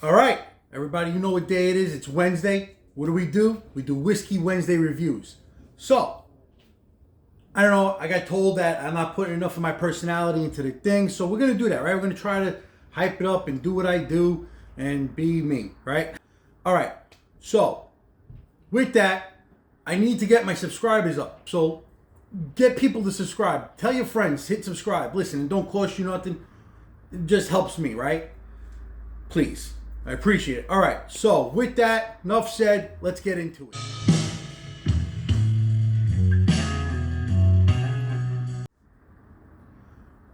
All right, everybody, you know what day it is. It's Wednesday. What do? We do Whiskey Wednesday reviews. So, I don't know, I got told that I'm not putting enough of my personality into the thing, so we're going to do that, right? We're going to try to hype it up and do what I do and be me, right? All right, so with that, I need to get my subscribers up. So, get people to subscribe. Tell your friends, hit subscribe. Listen, it don't cost you nothing. It just helps me, right? Please. I appreciate it. All right, so with that, enough said, let's get into it.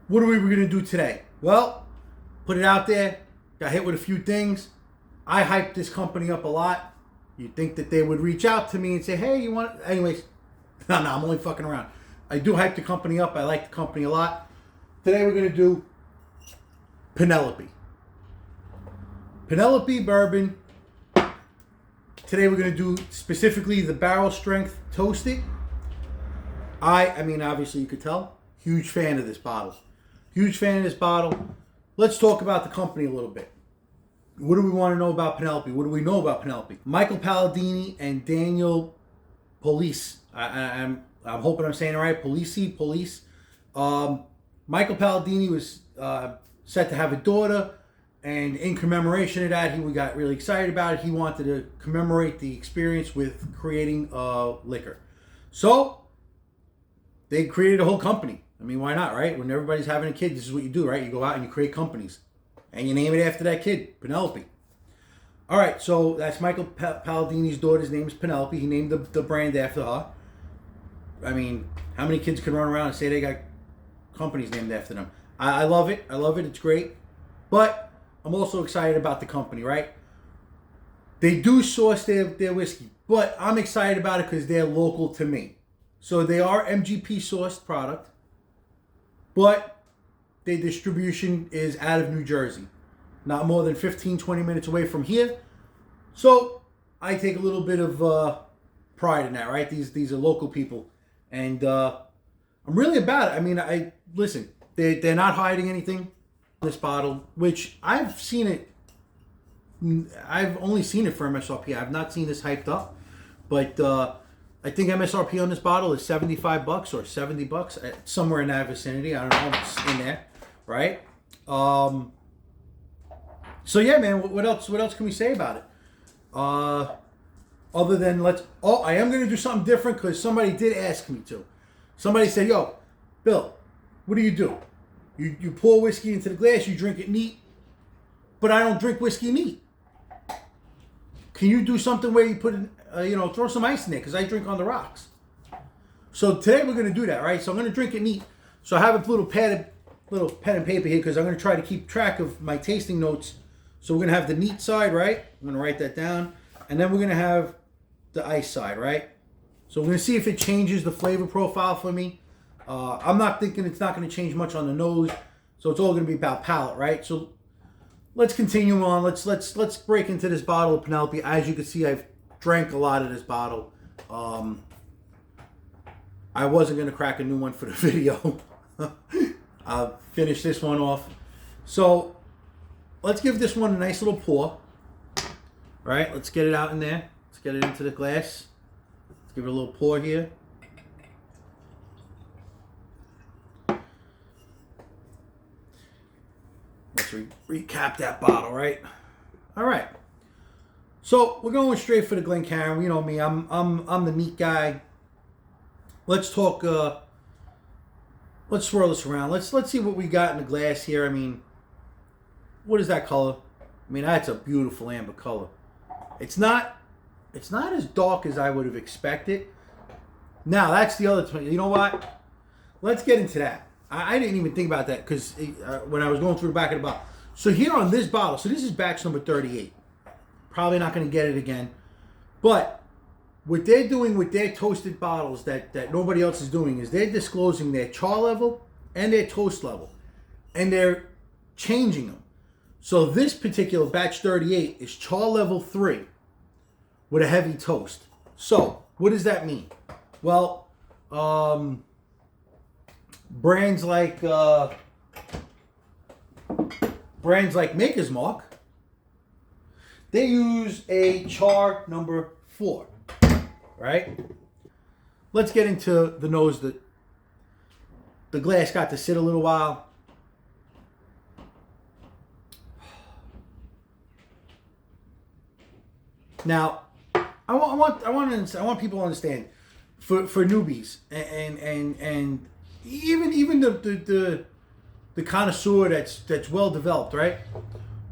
What are we going to do today? Well, put it out there. Got hit with a few things. I hyped this company up a lot. You'd think that they would reach out to me and say, hey, you want... Anyways, no, I'm only fucking around. I do hype the company up. I like the company a lot. Today we're going to do Penelope. Penelope bourbon. Today we're going to do specifically the barrel strength toasted. I mean, obviously you could tell, huge fan of this bottle. Huge fan of this bottle. Let's talk about the company a little bit. What do we want to know about Penelope? What do we know about Penelope? Michael Paladini and Daniel Police. I'm hoping I'm saying it right. Police. Michael Paladini was set to have a daughter. And in commemoration of that, we got really excited about it. He wanted to commemorate the experience with creating liquor. So, they created a whole company. I mean, why not, right? When everybody's having a kid, this is what you do, right? You go out and you create companies. And you name it after that kid, Penelope. All right, so that's Michael Paladini's daughter's name is Penelope. He named the brand after her. I mean, how many kids can run around and say they got companies named after them? I love it. It's great. But I'm also excited about the company, right? They do source their whiskey, but I'm excited about it because they're local to me. So they are MGP sourced product, but their distribution is out of New Jersey. Not more than 15, 20 minutes away from here. So I take a little bit of pride in that, right? These are local people. And I'm really about it. I mean, listen, they're not hiding anything. This bottle, which I've seen it, I've only seen it for MSRP. I've not seen this hyped up, but I think MSRP on this bottle is $75 or $70, somewhere in that vicinity. I don't know, it's in there, right? So yeah, man, what else can we say about it? Other than I am going to do something different because somebody did ask me to. Somebody said, yo, Bill, what do? You pour whiskey into the glass, you drink it neat, but I don't drink whiskey neat. Can you do something where you put throw some ice in there? Because I drink on the rocks. So today we're going to do that, right? So I'm going to drink it neat. So I have a little pen and paper here because I'm going to try to keep track of my tasting notes. So we're going to have the neat side, right? I'm going to write that down. And then we're going to have the ice side, right? So we're going to see if it changes the flavor profile for me. I'm not thinking it's not going to change much on the nose, so it's all going to be about palate, right? So let's continue on. Let's break into this bottle of Penelope. As you can see, I've drank a lot of this bottle. I wasn't going to crack a new one for the video. I'll finish this one off. So let's give this one a nice little pour. All right, let's get it out in there. Let's get it into the glass. Let's give it a little pour here. Let's recap that bottle, right? All right. So we're going straight for the Glencairn. You know me. I'm the neat guy. Let's talk. Let's swirl this around. Let's see what we got in the glass here. I mean, what is that color? I mean, that's a beautiful amber color. It's not as dark as I would have expected. Now that's the other thing. You know what? Let's get into that. I didn't even think about that because when I was going through the back of the bottle. So here on this bottle, so this is batch number 38. Probably not going to get it again. But what they're doing with their toasted bottles that nobody else is doing is they're disclosing their char level and their toast level. And they're changing them. So this particular batch 38 is char level 3 with a heavy toast. So what does that mean? Well, brands like Maker's Mark, They use a char number 4, right? Let's get into the nose. The glass got to sit a little while. Now, I want people to understand, for newbies and even the connoisseur that's well developed, right?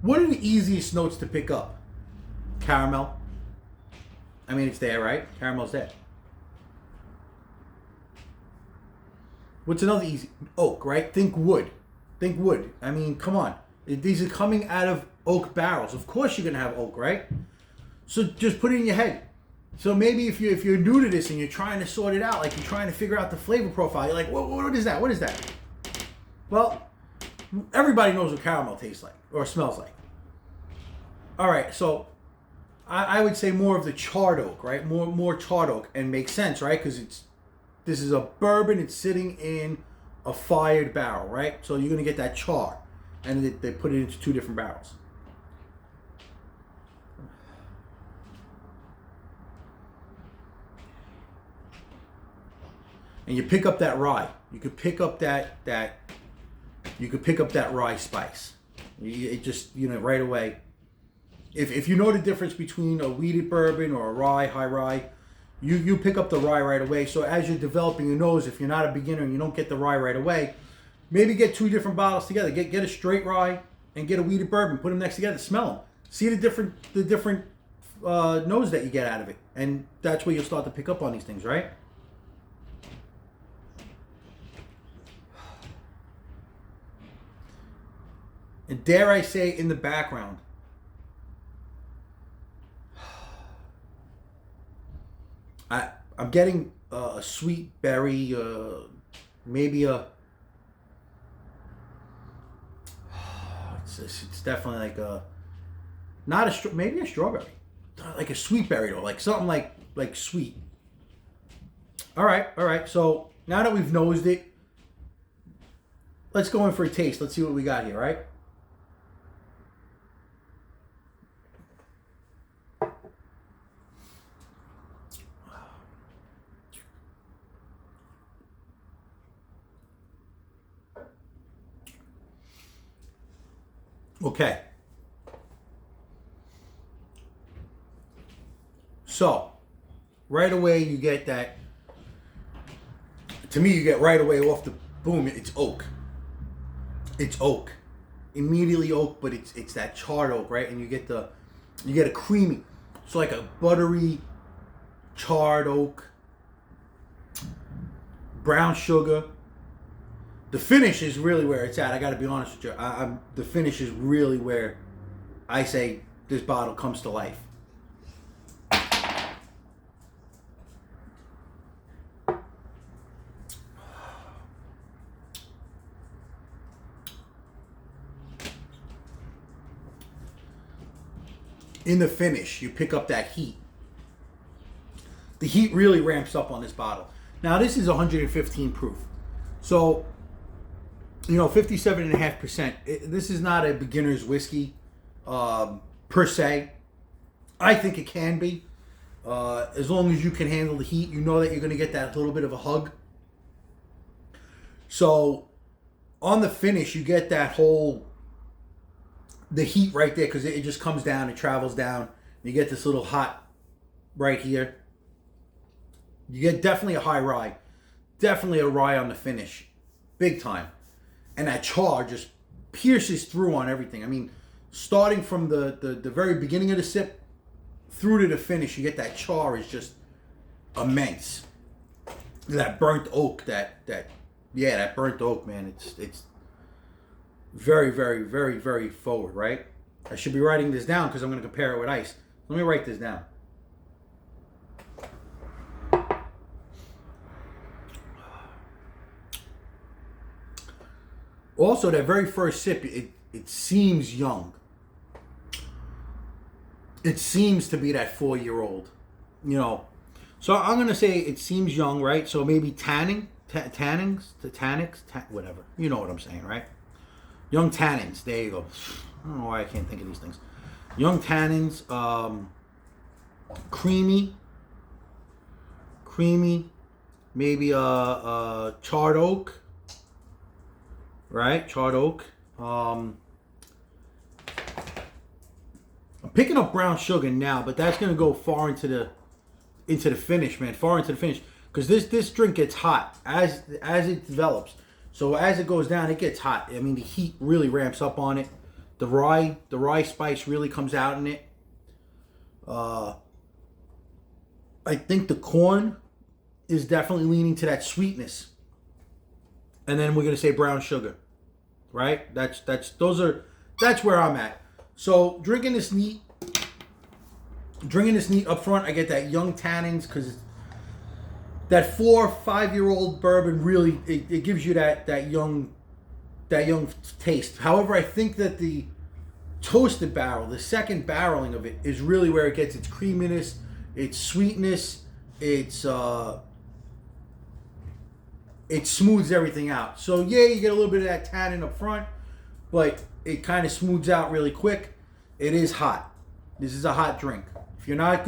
What are the easiest notes to pick up? Caramel. I mean, it's there, right? Caramel's there. What's another easy? Oak, right? Think wood. Think wood. I mean, come on. These are coming out of oak barrels. Of course you're going to have oak, right? So just put it in your head. So maybe if you're new to this and you're trying to sort it out, like you're trying to figure out the flavor profile, you're like, what is that? What is that? Well, everybody knows what caramel tastes like or smells like. All right, so I would say more of the charred oak, right? More charred oak, and makes sense, right? Because this is a bourbon. It's sitting in a fired barrel, right? So you're gonna get that char, and they put it into 2 different barrels. And you pick up that rye. You could pick up that rye spice. It just, right away. If you know the difference between a wheated bourbon or a rye, high rye, you pick up the rye right away. So as you're developing your nose, if you're not a beginner and you don't get the rye right away, maybe get 2 different bottles together. Get a straight rye and get a wheated bourbon. Put them next together. Smell them. See the different nose that you get out of it, and that's where you'll start to pick up on these things, right? And dare I say, in the background, I'm getting a sweet berry, maybe it's definitely like maybe a strawberry, like a sweet berry though, like something like sweet. All right. So now that we've nosed it, let's go in for a taste. Let's see what we got here, right? Okay. So, right away you get that. To me, you get right away off the boom. It's oak. It's oak. Immediately oak, but it's that charred oak, right? And you get a creamy. It's like a buttery, charred oak. Brown sugar. The finish is really where it's at. I got to be honest with you. The finish is really where I say this bottle comes to life. In the finish, you pick up that heat. The heat really ramps up on this bottle. Now, this is 115 proof. So, 57.5%. This is not a beginner's whiskey per se. I think it can be. As long as you can handle the heat, you know that you're going to get that little bit of a hug. So on the finish, you get that the heat right there, because it just comes down, it travels down. You get this little hot right here. You get definitely a high rye. Definitely a rye on the finish. Big time. And that char just pierces through on everything. I mean, starting from the very beginning of the sip through to the finish, you get that char is just immense. That burnt oak, that burnt oak, man. It's very, very, very, very forward, right? I should be writing this down because I'm going to compare it with ice. Let me write this down. Also, that very first sip, it seems young. It seems to be that 4-year-old, So I'm going to say it seems young, right? So maybe tannings, whatever. You know what I'm saying, right? Young tannins. There you go. I don't know why I can't think of these things. Young tannins, creamy, maybe charred oak, right? Charred oak. I'm picking up brown sugar now, but that's gonna go far into the finish, man. Far into the finish, because this drink gets hot as it develops. So as it goes down, it gets hot. I mean, the heat really ramps up on it. The rye spice really comes out in it. I think the corn is definitely leaning to that sweetness. And then we're gonna say brown sugar, right? That's where I'm at. So drinking this neat up front, I get that young tannins, because that 4 or 5 year old bourbon really it gives you that young taste. However, I think that the toasted barrel, the second barreling of it, is really where it gets its creaminess, its sweetness, it smooths everything out. So yeah, you get a little bit of that tannin up front, but it kind of smooths out really quick. It is hot. This is a hot drink. If you're not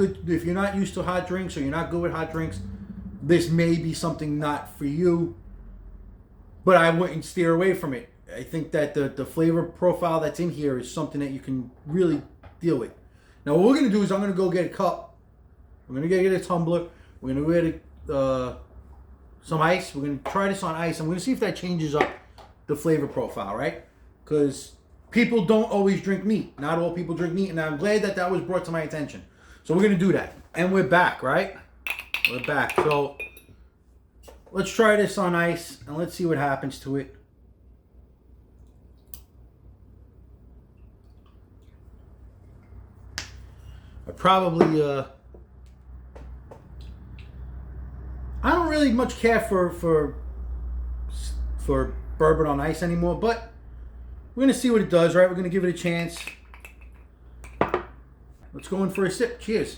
used to hot drinks, or you're not good with hot drinks, this may be something not for you. But I wouldn't steer away from it. I think that the flavor profile that's in here is something that you can really deal with. Now what we're gonna do is I'm gonna go get a cup. We're gonna get a tumbler. We're gonna get some ice. We're gonna try this on ice. I'm gonna see if that changes up the flavor profile, right? Because people don't always drink neat. Not all people drink neat, and I'm glad that was brought to my attention. So we're gonna do that. And we're back, right? We're back. So let's try this on ice and let's see what happens to it. I probably I don't really much care for bourbon on ice anymore, but we're gonna see what it does, right? We're gonna give it a chance. Let's go in for a sip. Cheers.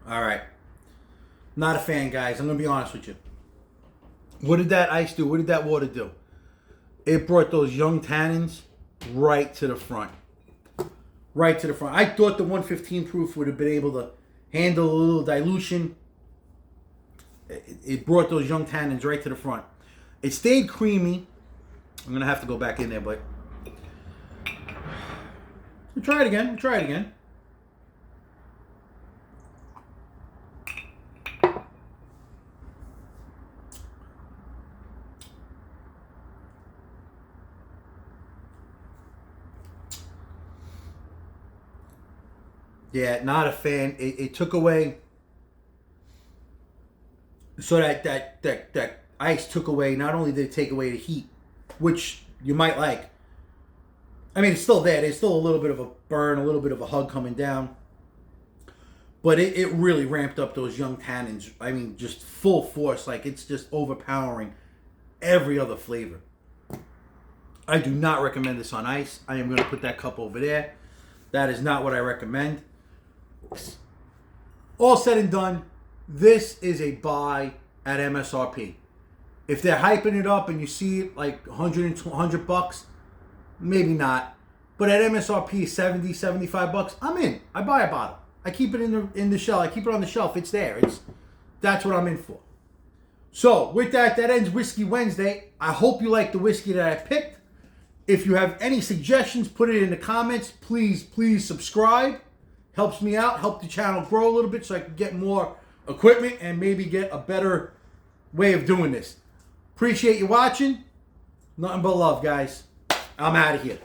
All right. Not a fan, guys. I'm going to be honest with you. What did that ice do? What did that water do? It brought those young tannins right to the front. Right to the front. I thought the 115 proof would have been able to handle a little dilution. It brought those young tannins right to the front. It stayed creamy. I'm going to have to go back in there, but we'll try it again. Yeah, not a fan. It took away. So that ice took away. Not only did it take away the heat, which you might like. I mean, it's still there. There's still a little bit of a burn, a little bit of a hug coming down. But it really ramped up those young tannins. I mean, just full force. Like, it's just overpowering every other flavor. I do not recommend this on ice. I am going to put that cup over there. That is not what I recommend. All said and done, this is a buy at MSRP. If they're hyping it up and you see it like $100 maybe not. But at MSRP, $70, $75, I'm in. I buy a bottle. I keep it in the shelf. I keep it on the shelf. It's there. That's what I'm in for. So with that ends Whiskey Wednesday. I hope you like the whiskey that I picked. If you have any suggestions, put it in the comments. Please subscribe. Helps me out. Help the channel grow a little bit so I can get more equipment and maybe get a better way of doing this. Appreciate you watching. Nothing but love, guys. I'm out of here.